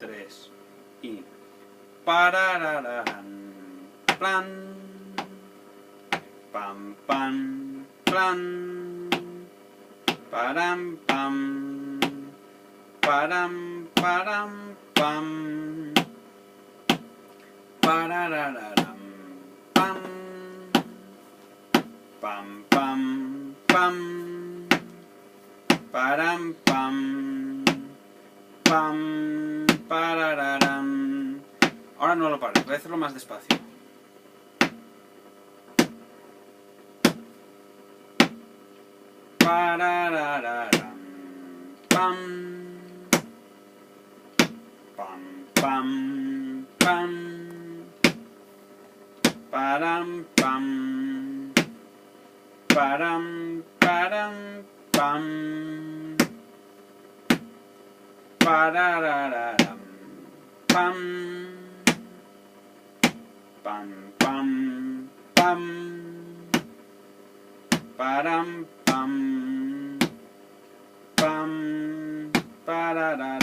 3 y parararán, plan, pam pam, plan, param pam, param param pam, parararán, pam, pam pam pam, param pam, pam, parararán. Ahora no lo pares, voy a hacerlo más despacio. Parararán, pam, pam, pam, pam, param, pam, param, param, pam, parararán, pam, pam, pam, pam, param, pam, pam, parararán.